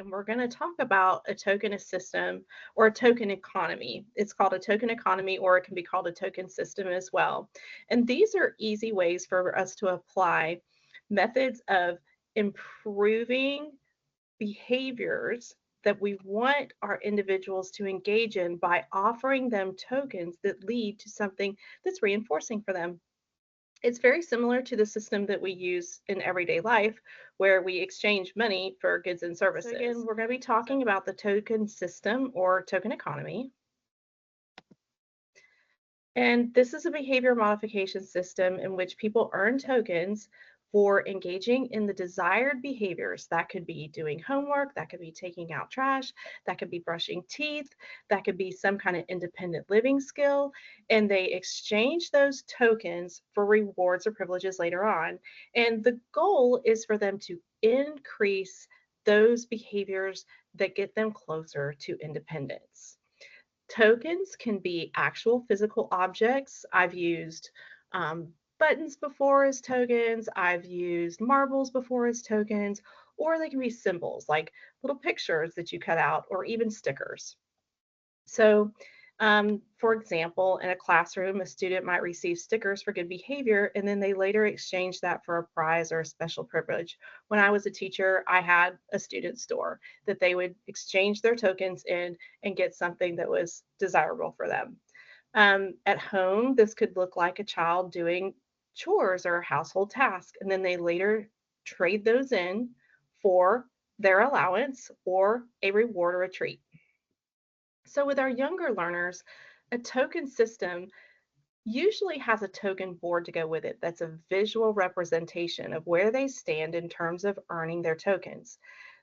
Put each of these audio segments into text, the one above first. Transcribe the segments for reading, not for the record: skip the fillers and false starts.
and we're going to talk about a tokenist system or a token economy. It's called a token economy, or it can be called a token system as well. And these are easy ways for us to apply methods of improving behaviors that we want our individuals to engage in by offering them tokens that lead to something that's reinforcing for them. It's very similar to the system that we use in everyday life where we exchange money for goods and services. So again, we're going to be talking about the token system or token economy. And this is a behavior modification system in which people earn tokens for engaging in the desired behaviors. That could be doing homework, that could be taking out trash, that could be brushing teeth, that could be some kind of independent living skill. And they exchange those tokens for rewards or privileges later on. And the goal is for them to increase those behaviors that get them closer to independence. Tokens can be actual physical objects. I've used buttons before as tokens. I've used marbles before as tokens, or they can be symbols like little pictures that you cut out or even stickers. So, for example, in a classroom, a student might receive stickers for good behavior, and then they later exchange that for a prize or a special privilege. When I was a teacher, I had a student store that they would exchange their tokens in and get something that was desirable for them. At home, this could look like a child doing chores or household tasks, and then they later trade those in for their allowance or a reward or a treat. So with our younger learners, a token system usually has a token board to go with it that's a visual representation of where they stand in terms of earning their tokens.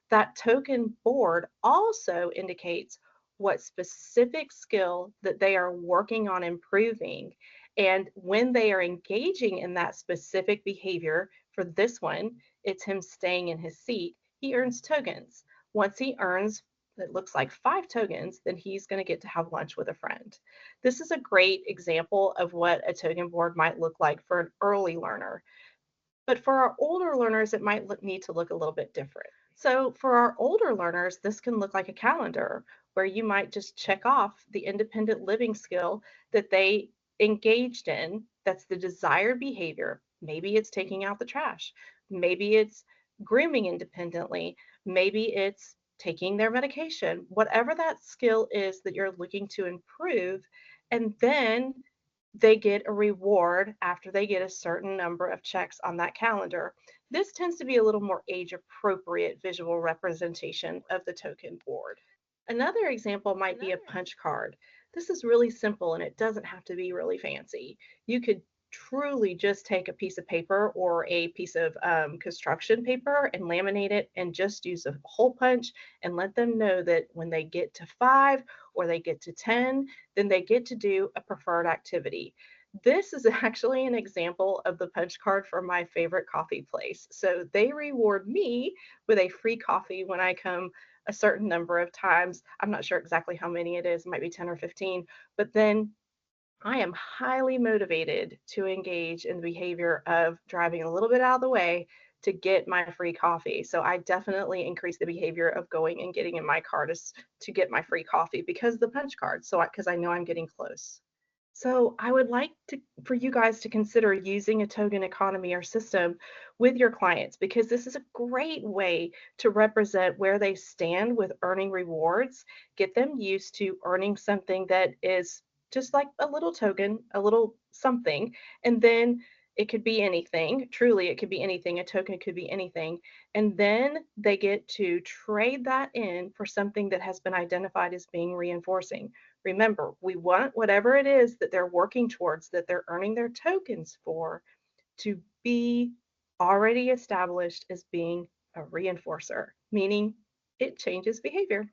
That token board also indicates what specific skill that they are working on improving. And when they are engaging in that specific behavior, for this one, it's him staying in his seat, he earns tokens. Once he earns, it looks like 5 tokens, then he's going to get to have lunch with a friend. This is a great example of what a token board might look like for an early learner. But for our older learners, it might need to look a little bit different. So for our older learners, this can look like a calendar where you might just check off the independent living skill that they engaged in. That's the desired behavior. Maybe it's taking out the trash. Maybe it's grooming independently. Maybe it's taking their medication, whatever that skill is that you're looking to improve. And then they get a reward after they get a certain number of checks on that calendar. This tends to be a little more age appropriate visual representation of the token board. Another example might be a punch card. This is really simple and it doesn't have to be really fancy. You could truly just take a piece of paper or a piece of construction paper and laminate it and just use a hole punch and let them know that when they get to 5 or they get to 10, then they get to do a preferred activity. This is actually an example of the punch card for my favorite coffee place. So they reward me with a free coffee when I come a certain number of times. I'm not sure exactly how many it is, it might be 10 or 15, but then I am highly motivated to engage in the behavior of driving a little bit out of the way to get my free coffee. So I definitely increase the behavior of going and getting in my car to get my free coffee because the punch card. So because I know I'm getting close. So I would like for you guys to consider using a token economy or system with your clients because this is a great way to represent where they stand with earning rewards, get them used to earning something that is just like a little token, a little something, and then it could be anything. Truly, it could be anything. A token could be anything. And then they get to trade that in for something that has been identified as being reinforcing. Remember, we want whatever it is that they're working towards, that they're earning their tokens for, to be already established as being a reinforcer, meaning it changes behavior.